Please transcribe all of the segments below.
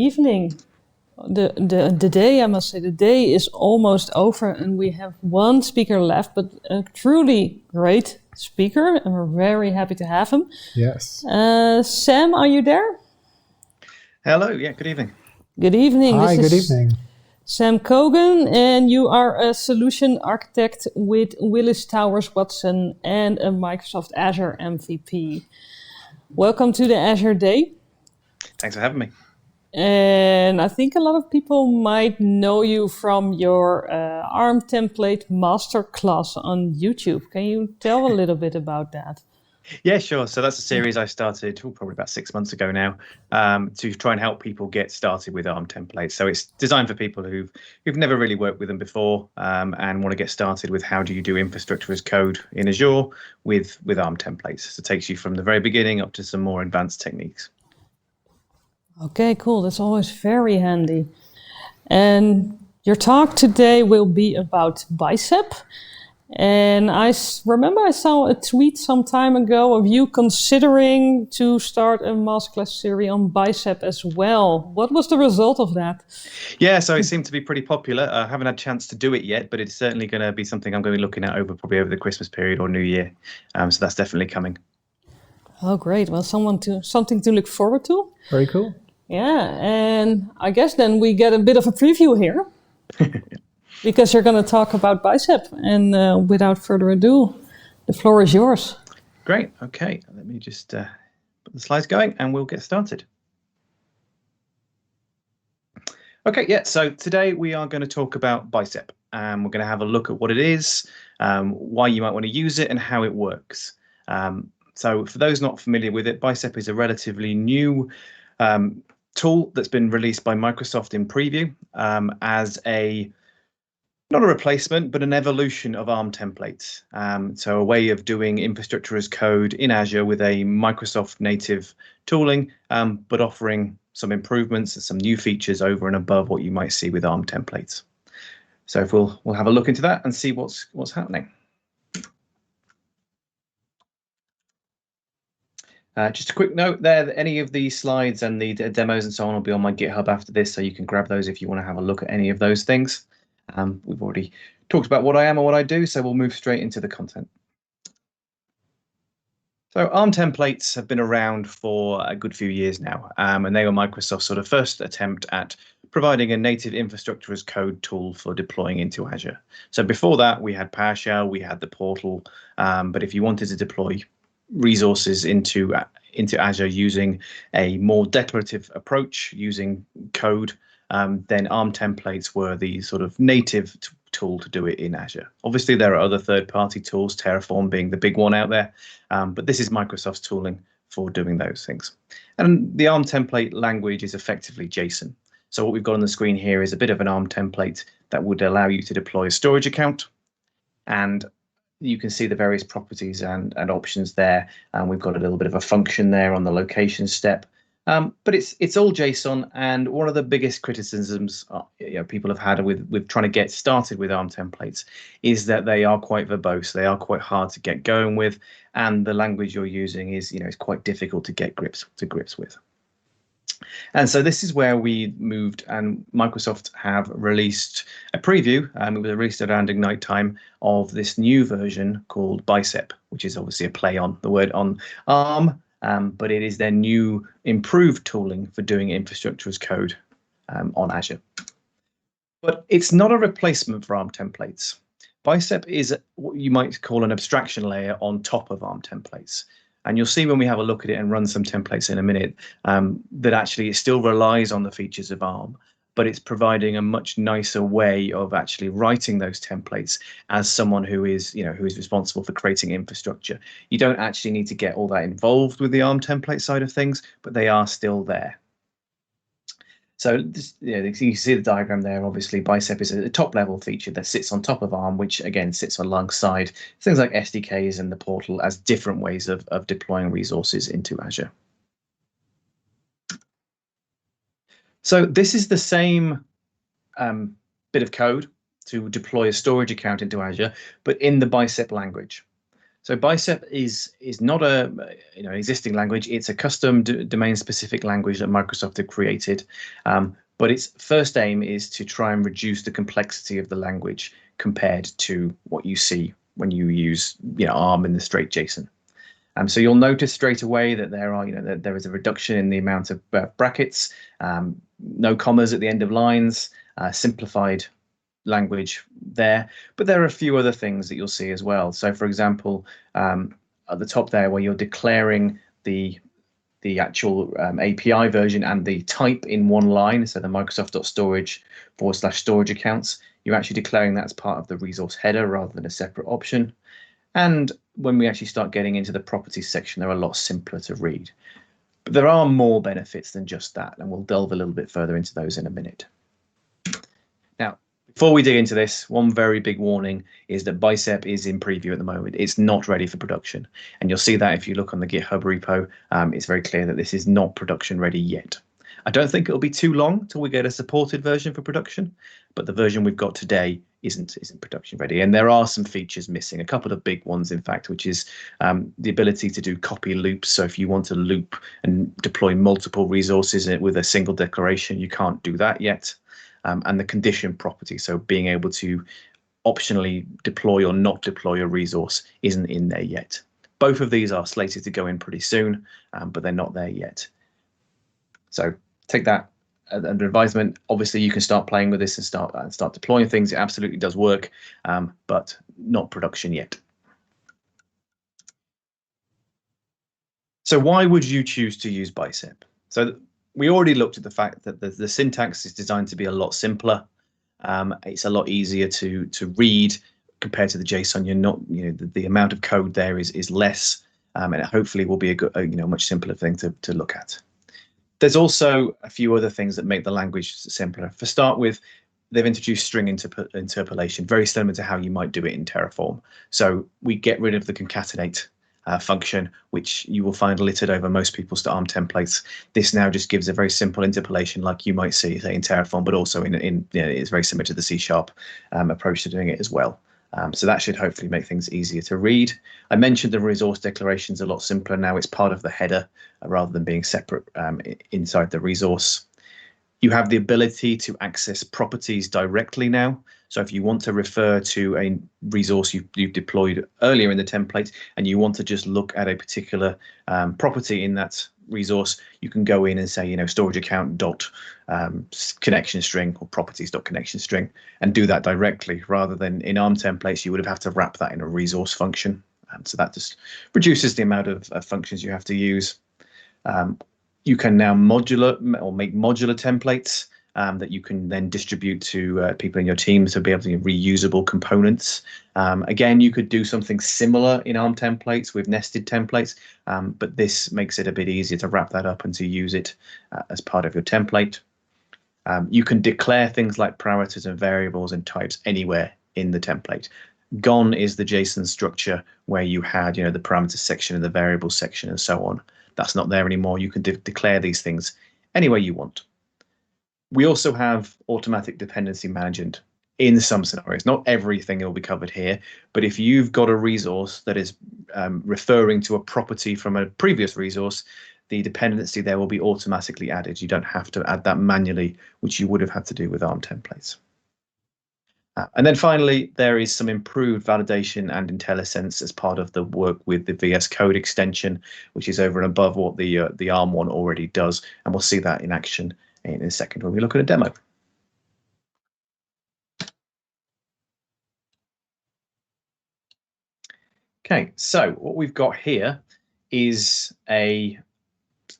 Evening. The day, I must say, the day is almost over and we have one speaker left, but a truly great speaker, and we're very happy to have him. Yes. Sam, are you there? Hello, yeah, good evening. Good evening. Hi, good evening. Sam Kogan, and you are a solution architect with Willis Towers Watson and a Microsoft Azure MVP. Welcome to the Azure Day. Thanks for having me. And I think a lot of people might know you from your ARM template masterclass on YouTube. Can you tell a little bit about that? Yeah, sure. So that's a series I started probably about 6 months ago now, to try and help people get started with ARM templates. So it's designed for people who've never really worked with them before, and want to get started with how do you do infrastructure as code in Azure with ARM templates. So it takes you from the very beginning up to some more advanced techniques. Okay, cool. That's always very handy. And your talk today will be about Bicep. And I remember I saw a tweet some time ago of you considering to start a masterclass series on Bicep as well. What was the result of that? Yeah, so it seemed to be pretty popular. I haven't had a chance to do it yet, but it's certainly going to be something I'm going to be looking at probably over the Christmas period or New Year. So that's definitely coming. Oh, great. Well, something to look forward to. Very cool. Yeah, and I guess then we get a bit of a preview here. Because you're going to talk about Bicep. And without further ado, the floor is yours. Great. Okay, let me just put the slides going and we'll get started. Okay, yeah, so today we are going to talk about Bicep. We're going to have a look at what it is, why you might want to use it, and how it works. So for those not familiar with it, Bicep is a relatively new tool that's been released by Microsoft in preview as not a replacement, but an evolution of ARM templates. So a way of doing infrastructure as code in Azure with a Microsoft native tooling, but offering some improvements and some new features over and above what you might see with ARM templates. So if we'll have a look into that and see what's happening. Just a quick note there that any of these slides and the demos and so on will be on my GitHub after this, so you can grab those if you want to have a look at any of those things. We've already talked about what I am or what I do, so we'll move straight into the content. So ARM templates have been around for a good few years now, and they were Microsoft's sort of first attempt at providing a native infrastructure as code tool for deploying into Azure. So before that, we had PowerShell, we had the portal, but if you wanted to deploy resources into Azure using a more declarative approach, using code, then ARM templates were the sort of native tool to do it in Azure. Obviously, there are other third-party tools, Terraform being the big one out there, but this is Microsoft's tooling for doing those things. And the ARM template language is effectively JSON. So what we've got on the screen here is a bit of an ARM template that would allow you to deploy a storage account, and you can see the various properties and options there. And we've got a little bit of a function there on the location step. But it's all JSON, and one of the biggest criticisms people have had with trying to get started with ARM templates is that they are quite verbose. They are quite hard to get going with, and the language you're using is is quite difficult to get grips with. And so this is where we moved, and Microsoft have released a preview. It was released around Ignite time of this new version called Bicep, which is obviously a play on the word on ARM. But it is their new improved tooling for doing infrastructure as code on Azure. But it's not a replacement for ARM templates. Bicep is what you might call an abstraction layer on top of ARM templates. And you'll see when we have a look at it and run some templates in a minute, that actually it still relies on the features of ARM, but it's providing a much nicer way of actually writing those templates as someone who is responsible for creating infrastructure. You don't actually need to get all that involved with the ARM template side of things, but they are still there. So you can see the diagram there. Obviously, Bicep is a top-level feature that sits on top of ARM, which again sits alongside things like SDKs and the portal as different ways of deploying resources into Azure. So this is the same bit of code to deploy a storage account into Azure, but in the Bicep language. So Bicep is not a existing language. It's a custom domain-specific language that Microsoft have created. But its first aim is to try and reduce the complexity of the language compared to what you see when you use ARM in the straight JSON. So you'll notice straight away that there is a reduction in the amount of brackets, no commas at the end of lines, simplified language there. But there are a few other things that you'll see as well. So, for example, at the top there, where you're declaring the actual API version and the type in one line, so the Microsoft.storage/storage accounts, you're actually declaring that as part of the resource header rather than a separate option. And when we actually start getting into the properties section, they're a lot simpler to read. But there are more benefits than just that, and we'll delve a little bit further into those in a minute. Now, before we dig into this, one very big warning is that Bicep is in preview at the moment. It's not ready for production. And you'll see that if you look on the GitHub repo, it's very clear that this is not production ready yet. I don't think it'll be too long till we get a supported version for production, but the version we've got today isn't production ready. And there are some features missing, a couple of big ones, in fact, which is the ability to do copy loops. So if you want to loop and deploy multiple resources with a single declaration, you can't do that yet. And the condition property, so being able to optionally deploy or not deploy a resource, isn't in there yet. Both of these are slated to go in pretty soon, but they're not there yet. So take that under advisement. Obviously, you can start playing with this and start deploying things. It absolutely does work, but not production yet. So why would you choose to use Bicep? So we already looked at the fact that the syntax is designed to be a lot simpler. It's a lot easier to read compared to the JSON. You're not, the amount of code there is less, and it hopefully will be a much simpler thing to look at. There's also a few other things that make the language simpler. For start with, they've introduced string interpolation, very similar to how you might do it in Terraform. So we get rid of the concatenate function, which you will find littered over most people's ARM templates. This now just gives a very simple interpolation like you might see, say, in Terraform, but also it's very similar to the C# approach to doing it as well. So that should hopefully make things easier to read. I mentioned the resource declaration's a lot simpler now. It's part of the header rather than being separate inside the resource. You have the ability to access properties directly now. So if you want to refer to a resource you've deployed earlier in the template and you want to just look at a particular property in that resource, you can go in and say, storage account dot connection string or properties dot connection string and do that directly, rather than in ARM templates you would have to wrap that in a resource function. So that just reduces the amount of functions you have to use. You can now make modular templates that you can then distribute to people in your team to be able to reusable components. Again, you could do something similar in ARM templates with nested templates, but this makes it a bit easier to wrap that up and to use it as part of your template. You can declare things like parameters and variables and types anywhere in the template. Gone is the JSON structure where you had, the parameter section and the variable section and so on. That's not there anymore. You can declare these things anywhere you want. We also have automatic dependency management in some scenarios. Not everything will be covered here, but if you've got a resource that is referring to a property from a previous resource, the dependency there will be automatically added. You don't have to add that manually, which you would have had to do with ARM templates. And then finally, there is some improved validation and IntelliSense as part of the work with the VS Code extension, which is over and above what the ARM one already does. And we'll see that in action in a second when we look at a demo. Okay, so what we've got here is a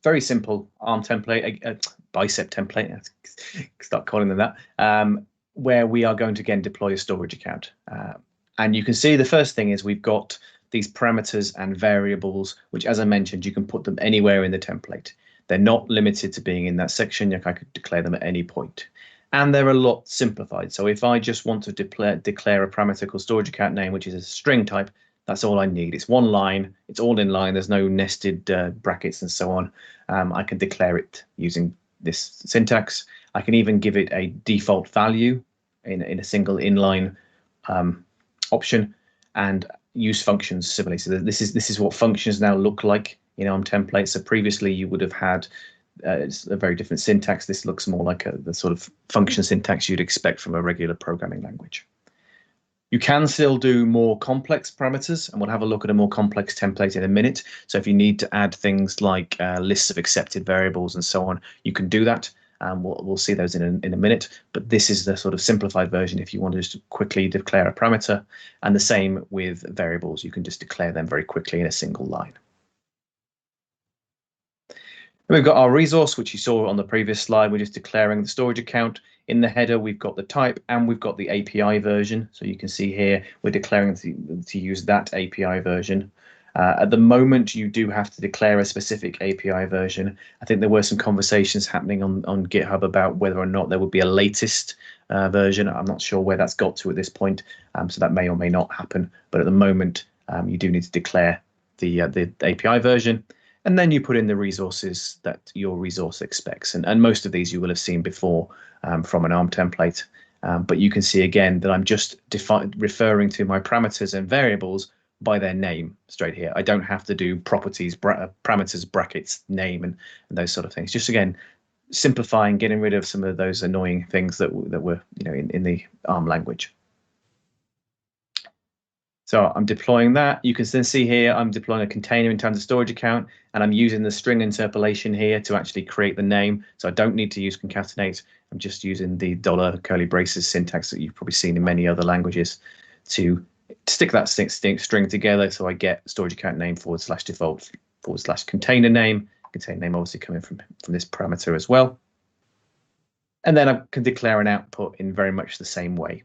very simple ARM template, a Bicep template, start calling them that, where we are going to again deploy a storage account. And you can see the first thing is we've got these parameters and variables, which, as I mentioned, you can put them anywhere in the template. They're not limited to being in that section. I could declare them at any point. And they're a lot simplified. So if I just want to declare a parameter called storage account name, which is a string type, that's all I need. It's one line. It's all in line. There's no nested brackets and so on. I can declare it using this syntax. I can even give it a default value in a single inline option. And use functions similarly. So this is what functions now look like in ARM templates. So previously you would have had it's a very different syntax. This looks more like the sort of function syntax you'd expect from a regular programming language. You can still do more complex parameters, and we'll have a look at a more complex template in a minute. So if you need to add things like lists of accepted variables and so on, you can do that. We'll see those in a minute, but this is the sort of simplified version if you want to just quickly declare a parameter, and the same with variables. You can just declare them very quickly in a single line. And we've got our resource, which you saw on the previous slide. We're just declaring the storage account. In the header, we've got the type and we've got the API version. So you can see here, we're declaring to use that API version. At the moment, you do have to declare a specific API version. I think there were some conversations happening on GitHub about whether or not there would be a latest version. I'm not sure where that's got to at this point, so that may or may not happen. But at the moment, you do need to declare the API version, and then you put in the resources that your resource expects. And most of these you will have seen before from an ARM template. But you can see again that I'm just referring to my parameters and variables by their name straight here. I don't have to do properties, parameters, brackets, name, and those sort of things. Just again, simplifying, getting rid of some of those annoying things that were in the ARM language. So I'm deploying that. You can then see here I'm deploying a container in terms of storage account, and I'm using the string interpolation here to actually create the name. So I don't need to use concatenate. I'm just using the $curly braces syntax that you've probably seen in many other languages to stick that string together. So I get storage account name /default / container name. Container name obviously coming from this parameter as well. And then I can declare an output in very much the same way.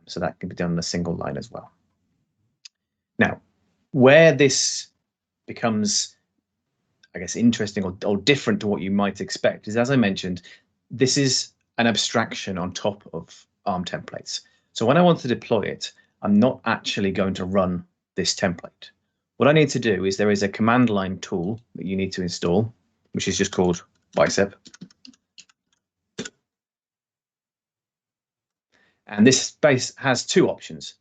So that can be done in a single line as well. Now, where this becomes, I guess, interesting or different to what you might expect is, as I mentioned, this is an abstraction on top of ARM templates. So when I want to deploy it, I'm not actually going to run this template. What I need to do is there is a command line tool that you need to install, which is just called Bicep. And this base has two options: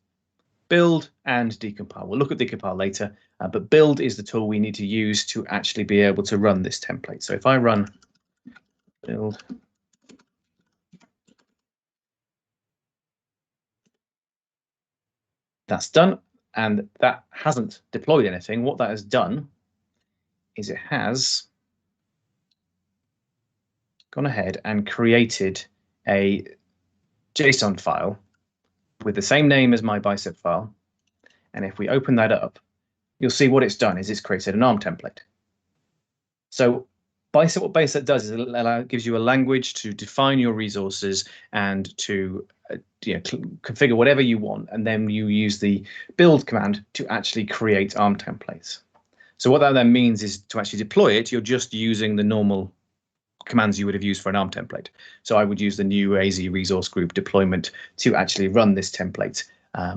build and decompile. We'll look at decompile later, but build is the tool we need to use to actually be able to run this template. So if I run build, that's done, and that hasn't deployed anything. What that has done is it has gone ahead and created a JSON file with the same name as my Bicep file. And if we open that up, you'll see what it's done is it's created an ARM template. So what Bicep does is it gives you a language to define your resources and to configure whatever you want, and then you use the build command to actually create ARM templates. So what that then means is to actually deploy it, you're just using the normal commands you would have used for an ARM template. So I would use the new AZ resource group deployment to actually run this template.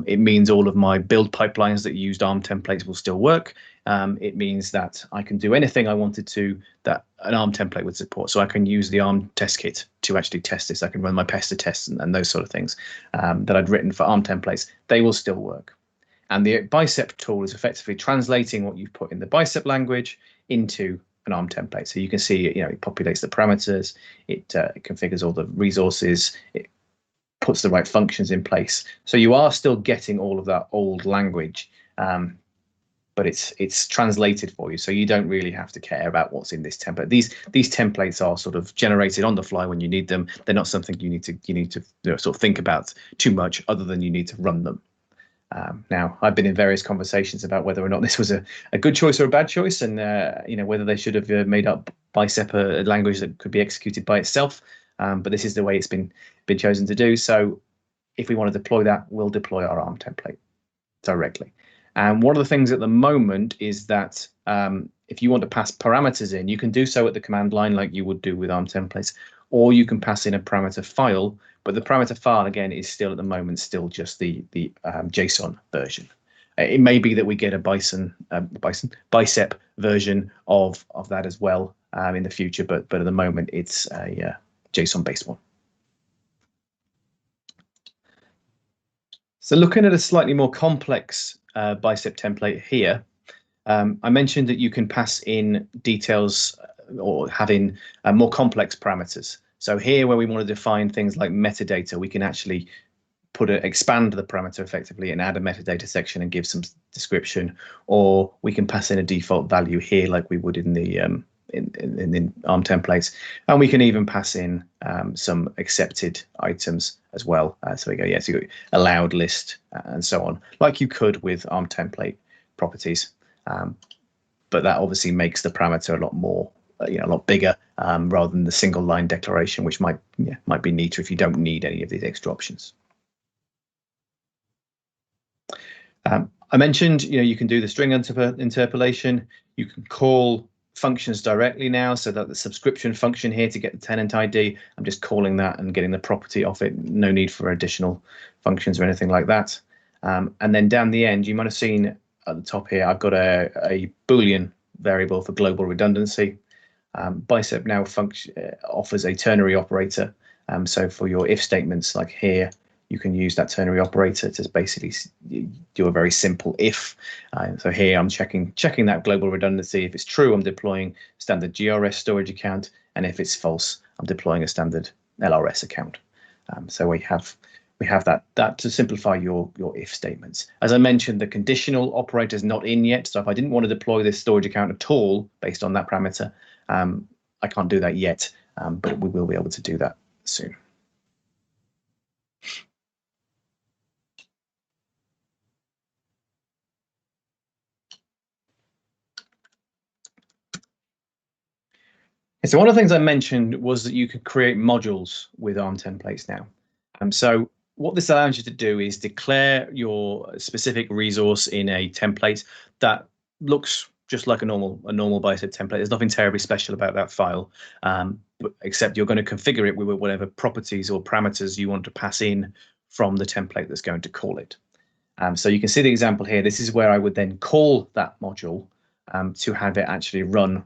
It means all of my build pipelines that used ARM templates will still work. It means that I can do anything I wanted to that an ARM template would support. So I can use the ARM test kit to actually test this. I can run my pester tests and those sort of things that I'd written for ARM templates. They will still work. And the Bicep tool is effectively translating what you've put in the Bicep language into an ARM template. So you can see, it populates the parameters, it configures all the resources, it puts the right functions in place. So you are still getting all of that old language, but it's translated for you. So you don't really have to care about what's in this template. These templates are sort of generated on the fly when you need them. They're not something you need to sort of think about too much, other than you need to run them. Now, I've been in various conversations about whether or not this was a good choice or a bad choice, and whether they should have made up Bicep a language that could be executed by itself. But this is the way it's been chosen to do. So if we want to deploy that, we'll deploy our ARM template directly. And one of the things at the moment is that if you want to pass parameters in, you can do so at the command line like you would do with ARM templates, or you can pass in a parameter file. But the parameter file, again, is still at the moment just the JSON version. It may be that we get a Bicep version of that as well in the future, but at the moment it's a JSON-based one. So looking at a slightly more complex Bicep template here, I mentioned that you can pass in details or having more complex parameters. So here, where we want to define things like metadata, we can actually expand the parameter effectively and add a metadata section and give some description, or we can pass in a default value here like we would in the in ARM templates, and we can even pass in some accepted items as well. So we go, yes, you got allowed list and so on, like you could with ARM template properties. But that obviously makes the parameter a lot more, a lot bigger, rather than the single line declaration, which might be neater if you don't need any of these extra options. I mentioned, you can do the string interpolation. You can call functions directly now, so that the subscription function here to get the tenant ID, I'm just calling that and getting the property off it. No need for additional functions or anything like that. And then down the end, you might have seen at the top here, I've got a Boolean variable for global redundancy. Bicep now offers a ternary operator. So for your if statements like here, you can use that ternary operator to basically do a very simple if. So here I'm checking that global redundancy. If it's true, I'm deploying standard GRS storage account, and if it's false, I'm deploying a standard LRS account. So we have that to simplify your if statements. As I mentioned, the conditional operator is not in yet. So if I didn't want to deploy this storage account at all based on that parameter, I can't do that yet, but we will be able to do that soon. So one of the things I mentioned was that you could create modules with ARM templates now. So what this allows you to do is declare your specific resource in a template that looks just like a normal Bicep template. There's nothing terribly special about that file, except you're going to configure it with whatever properties or parameters you want to pass in from the template that's going to call it. So you can see the example here. This is where I would then call that module to have it actually run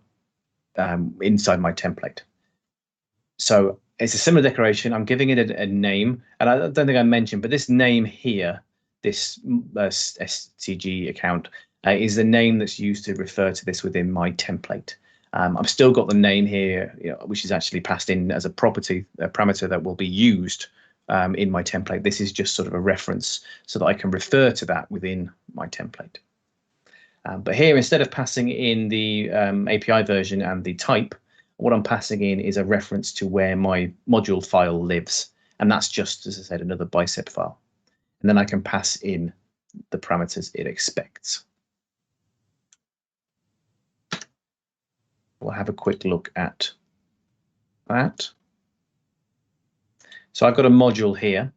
inside my template. So it's a similar declaration. I'm giving it a name, and I don't think I mentioned, but this name here, this STG account, is the name that's used to refer to this within my template. I've still got the name here, which is actually passed in as a property, a parameter that will be used in my template. This is just sort of a reference so that I can refer to that within my template. But here, instead of passing in the API version and the type, what I'm passing in is a reference to where my module file lives. And that's just, as I said, another Bicep file. And then I can pass in the parameters it expects. We'll have a quick look at that. So I've got a module here,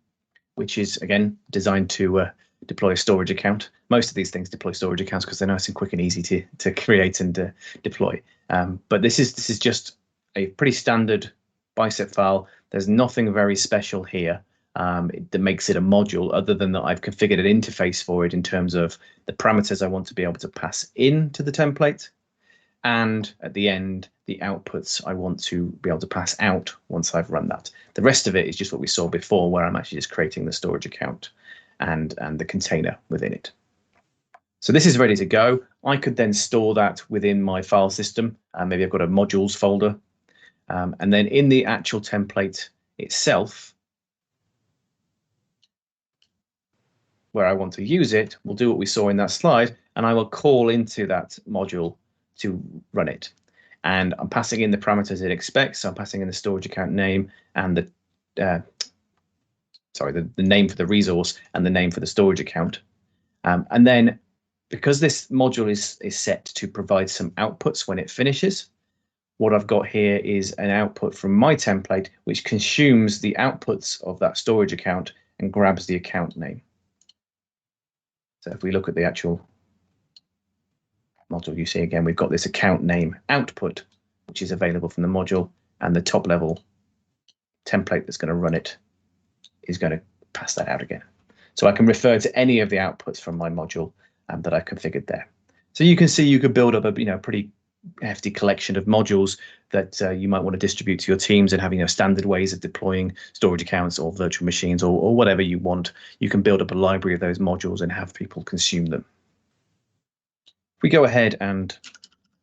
which is, again, designed to deploy a storage account. Most of these things deploy storage accounts because they're nice and quick and easy to create and deploy. But this is just a pretty standard Bicep file. There's nothing very special here that makes it a module, other than that I've configured an interface for it in terms of the parameters I want to be able to pass into the template, and at the end, the outputs I want to be able to pass out once I've run that. The rest of it is just what we saw before, where I'm actually just creating the storage account and the container within it. So this is ready to go. I could then store that within my file system. Maybe I've got a modules folder. And then in the actual template itself, where I want to use it, we'll do what we saw in that slide, and I will call into that module to run it. And I'm passing in the parameters it expects. So I'm passing in the storage account name and the name for the resource and the name for the storage account. And then because this module is set to provide some outputs when it finishes, what I've got here is an output from my template, which consumes the outputs of that storage account and grabs the account name. So if we look at the actual module, you see again, we've got this account name output, which is available from the module, and the top level template that's going to run it is going to pass that out again. So I can refer to any of the outputs from my module that I configured there. So you can see you could build up a pretty hefty collection of modules that you might want to distribute to your teams and having standard ways of deploying storage accounts or virtual machines or whatever you want. You can build up a library of those modules and have people consume them. we go ahead and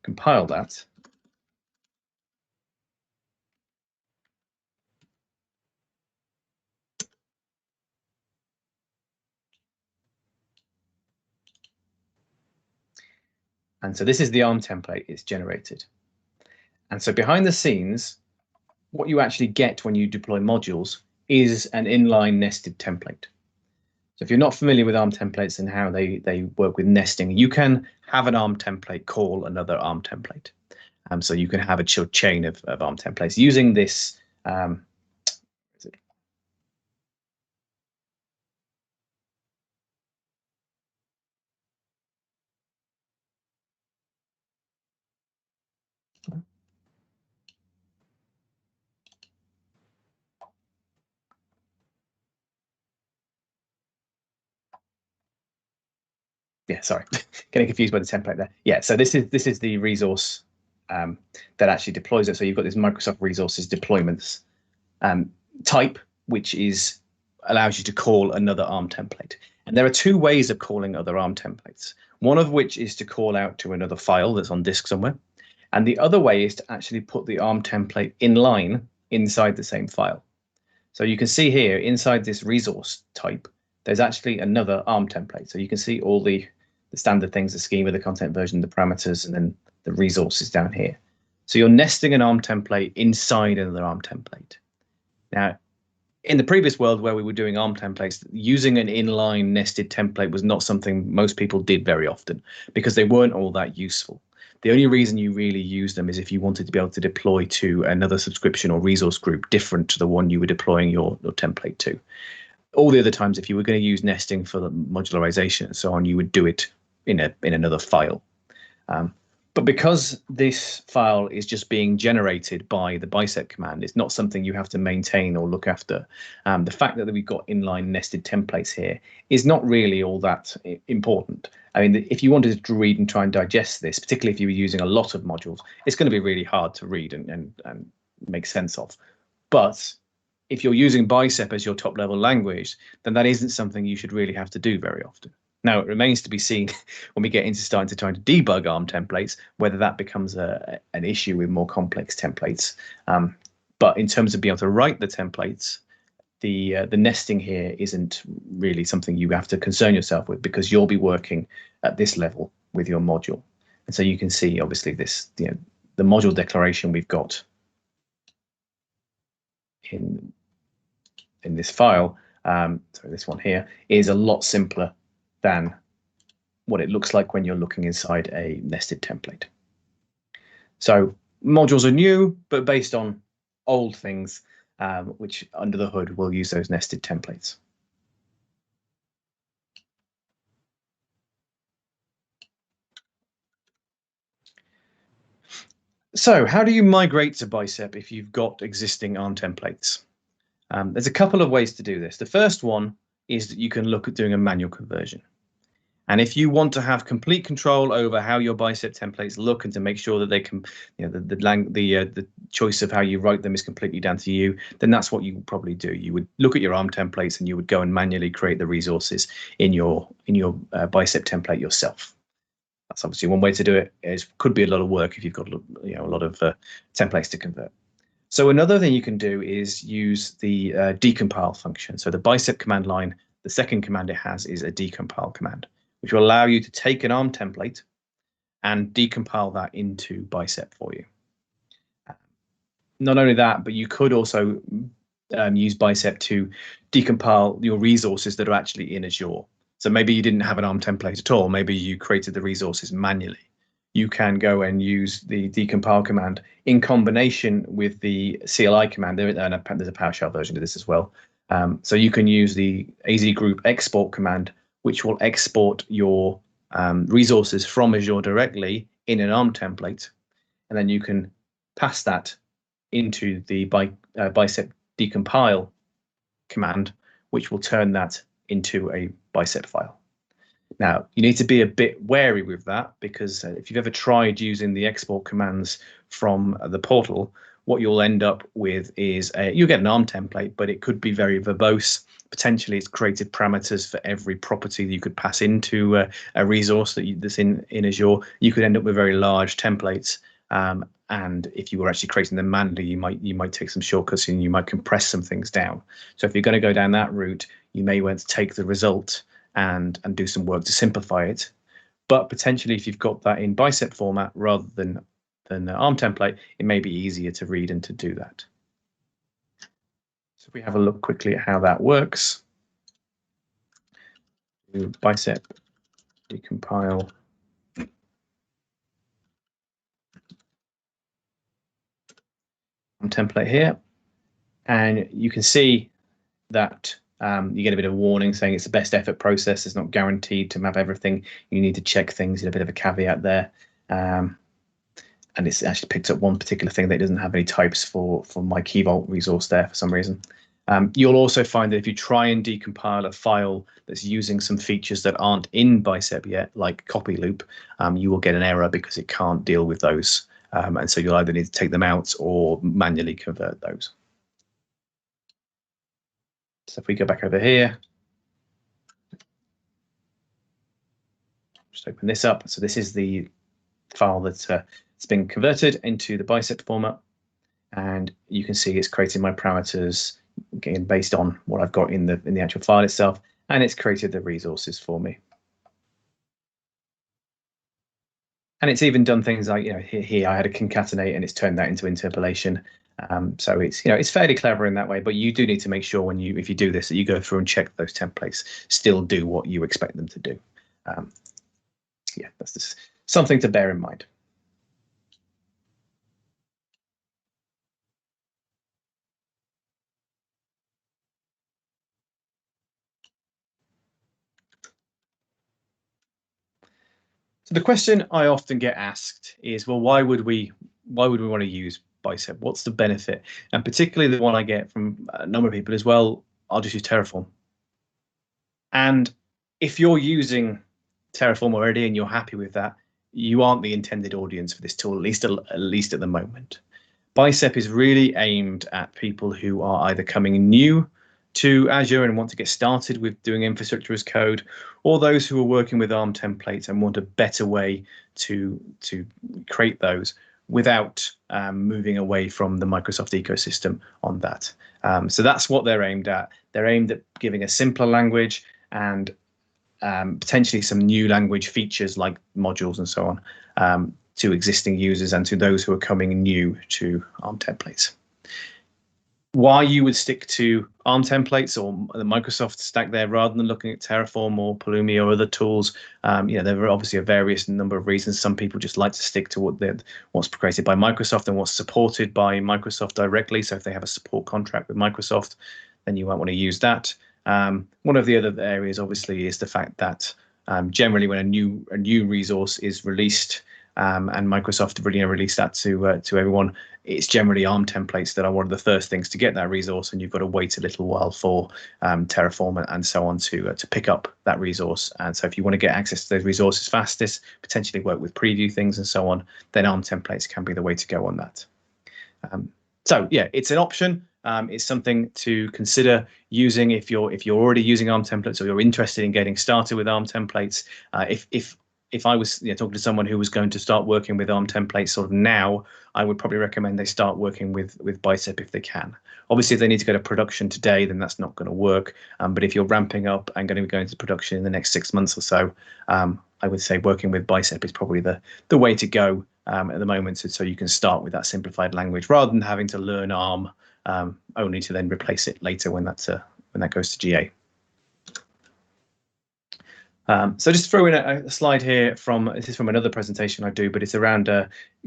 compile that, and so this is the ARM template it's generated. And so behind the scenes, what you actually get when you deploy modules is an inline nested template. So if you're not familiar with ARM templates and how they work with nesting, you can have an ARM template call another ARM template. So you can have a chain of ARM templates using this. Yeah, sorry, getting confused by the template there. Yeah, so this is the resource that actually deploys it. So you've got this Microsoft Resources deployments type, which allows you to call another ARM template. And there are two ways of calling other ARM templates. One of which is to call out to another file that's on disk somewhere. And the other way is to actually put the ARM template in line inside the same file. So you can see here inside this resource type, there's actually another ARM template. So you can see all the standard things, the schema, the content version, the parameters, and then the resources down here. So you're nesting an ARM template inside another ARM template. Now, in the previous world where we were doing ARM templates, using an inline nested template was not something most people did very often because they weren't all that useful. The only reason you really use them is if you wanted to be able to deploy to another subscription or resource group different to the one you were deploying your template to. All the other times, if you were going to use nesting for the modularization and so on, you would do it in another file. But because this file is just being generated by the Bicep command, it's not something you have to maintain or look after. The fact that we've got inline nested templates here is not really all that important. I mean, if you wanted to read and try and digest this, particularly if you were using a lot of modules, it's going to be really hard to read and make sense of. But if you're using Bicep as your top level language, then that isn't something you should really have to do very often. Now, it remains to be seen when we get into starting to try to debug ARM templates, whether that becomes an issue with more complex templates. But in terms of being able to write the templates, the nesting here isn't really something you have to concern yourself with because you'll be working at this level with your module. And so you can see, obviously, this the module declaration we've got in this file, sorry, this one here, is a lot simpler than what it looks like when you're looking inside a nested template. So modules are new, but based on old things, which under the hood will use those nested templates. So how do you migrate to Bicep if you've got existing ARM templates? There's a couple of ways to do this. The first one is that you can look at doing a manual conversion. And if you want to have complete control over how your Bicep templates look and to make sure that they can, the choice of how you write them is completely down to you, then that's what you would probably do. You would look at your ARM templates and you would go and manually create the resources in your Bicep template yourself. That's obviously one way to do it. It could be a lot of work if you've got a lot of templates to convert. So another thing you can do is use the decompile function. So the Bicep command line, the second command it has is a decompile command, which will allow you to take an ARM template and decompile that into Bicep for you. Not only that, but you could also use Bicep to decompile your resources that are actually in Azure. So maybe you didn't have an ARM template at all. Maybe you created the resources manually. You can go and use the decompile command in combination with the CLI command. There's a PowerShell version of this as well. So you can use the AZ group export command, which will export your resources from Azure directly in an ARM template. And then you can pass that into the Bicep decompile command, which will turn that into a Bicep file. Now, you need to be a bit wary with that because if you've ever tried using the export commands from the portal, what you'll end up with is you'll get an ARM template, but it could be very verbose. Potentially, it's created parameters for every property that you could pass into a resource that's in Azure. You could end up with very large templates. And if you were actually creating them manually, you might take some shortcuts and you might compress some things down. So if you're going to go down that route, you may want to take the result and do some work to simplify it. But potentially, if you've got that in Bicep format rather than the ARM template, it may be easier to read and to do that. So if we have a look quickly at how that works, do Bicep decompile. Template here, and you can see that you get a bit of a warning saying it's the best effort process. It's not guaranteed to map everything. You need to check things. A bit of a caveat there. And it's actually picked up one particular thing that doesn't have any types for my key vault resource there for some reason. You'll also find that if you try and decompile a file that's using some features that aren't in Bicep yet, like copy loop, you will get an error because it can't deal with those. And so you'll either need to take them out or manually convert those. So if we go back over here, just open this up. So this is the file that's it's been converted into the Bicep format. And you can see it's creating my parameters again based on what I've got in the actual file itself. And it's created the resources for me. And it's even done things like, here I had a concatenate and it's turned that into interpolation. So it's fairly clever in that way, but you do need to make sure if you do this, that you go through and check those templates still do what you expect them to do. Yeah, that's just something to bear in mind. So the question I often get asked is, well, why would we want to use Bicep? What's the benefit? And particularly the one I get from a number of people is, well, I'll just use Terraform. And if you're using Terraform already and you're happy with that, you aren't the intended audience for this tool, at least at the moment. Bicep is really aimed at people who are either coming new to Azure and want to get started with doing infrastructure as code, or those who are working with ARM templates and want a better way to create those without moving away from the Microsoft ecosystem on that. So that's what they're aimed at. They're aimed at giving a simpler language and potentially some new language features like modules and so on to existing users and to those who are coming new to ARM templates. Why you would stick to ARM templates or the Microsoft stack there rather than looking at Terraform or Pulumi or other tools, there are obviously a various number of reasons. Some people just like to stick to what's created by Microsoft and what's supported by Microsoft directly. So if they have a support contract with Microsoft, then you might want to use that. One of the other areas, obviously, is the fact that generally when a new resource is released, and Microsoft really released that to everyone, it's generally ARM templates that are one of the first things to get that resource, and you've got to wait a little while for Terraform and so on to pick up that resource. And so if you want to get access to those resources fastest, potentially work with preview things and so on, then ARM templates can be the way to go on that. So yeah, it's an option. It's something to consider using if you're already using ARM templates or you're interested in getting started with ARM templates. If I was talking to someone who was going to start working with ARM templates sort of now, I would probably recommend they start working with Bicep if they can. Obviously, if they need to go to production today, then that's not going to work. But if you're ramping up and going to be going to production in the next 6 months or so, I would say working with Bicep is probably the way to go at the moment. So you can start with that simplified language rather than having to learn ARM only to then replace it later when that goes to GA. So just throw in a slide here this is from another presentation I do, but it's around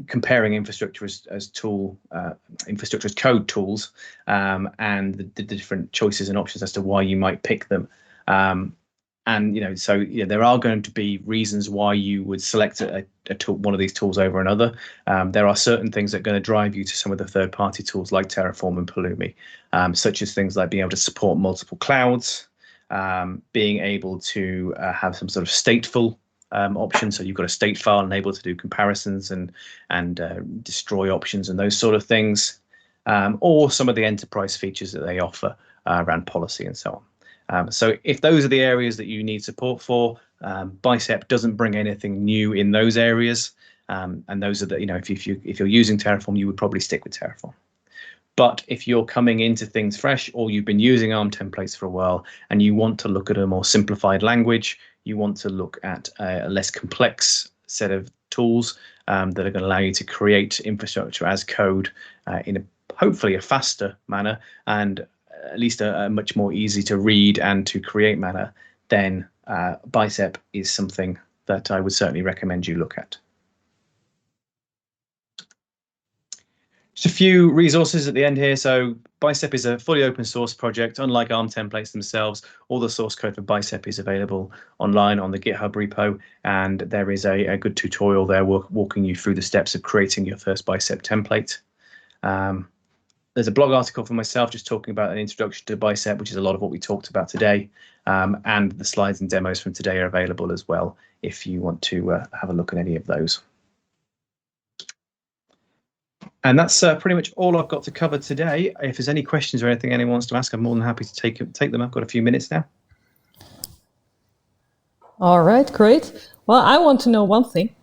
comparing infrastructure as code tools and the different choices and options as to why you might pick them. There are going to be reasons why you would select a tool, one of these tools over another. There are certain things that are going to drive you to some of the third-party tools like Terraform and Pulumi, such as things like being able to support multiple clouds, being able to have some sort of stateful option, so you've got a state file and able to do comparisons and destroy options and those sort of things. or some of the enterprise features that they offer around policy and so on. So if those are the areas that you need support for, Bicep doesn't bring anything new in those areas. And those are the, if you're using Terraform, you would probably stick with Terraform. But if you're coming into things fresh, or you've been using ARM templates for a while and you want to look at a more simplified language, you want to look at a less complex set of tools that are going to allow you to create infrastructure as code in hopefully a faster manner, and at least a much more easy to read and to create manner, then Bicep is something that I would certainly recommend you look at. Just a few resources at the end here. So Bicep is a fully open source project. Unlike ARM templates themselves, all the source code for Bicep is available online on the GitHub repo, and there is a good tutorial there walking you through the steps of creating your first Bicep template. There's a blog article for myself just talking about an introduction to Bicep, which is a lot of what we talked about today, and the slides and demos from today are available as well if you want to have a look at any of those. And that's pretty much all I've got to cover today. If there's any questions or anything anyone wants to ask, I'm more than happy to take them. I've got a few minutes now. All right, great. Well, I want to know one thing.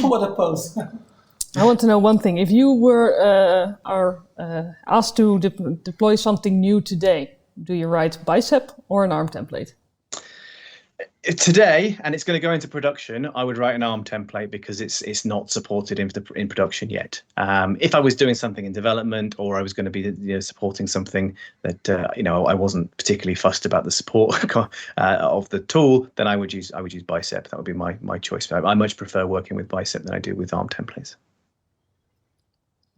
What a pose. I want to know one thing. If you were asked to deploy something new today, do you write Bicep or an ARM template? Today, and it's going to go into production, I would write an ARM template because it's not supported in production yet. If I was doing something in development, or I was going to be supporting something that I wasn't particularly fussed about the support of the tool, then I would use Bicep. That would be my choice. I much prefer working with Bicep than I do with ARM templates.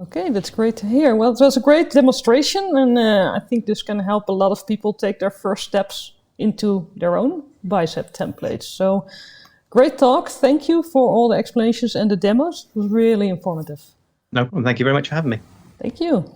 Okay, that's great to hear. Well, it was a great demonstration, and I think this can help a lot of people take their first steps into their own Bicep templates. So, great talk. Thank you for all the explanations and the demos. It was really informative. No problem. Thank you very much for having me. Thank you.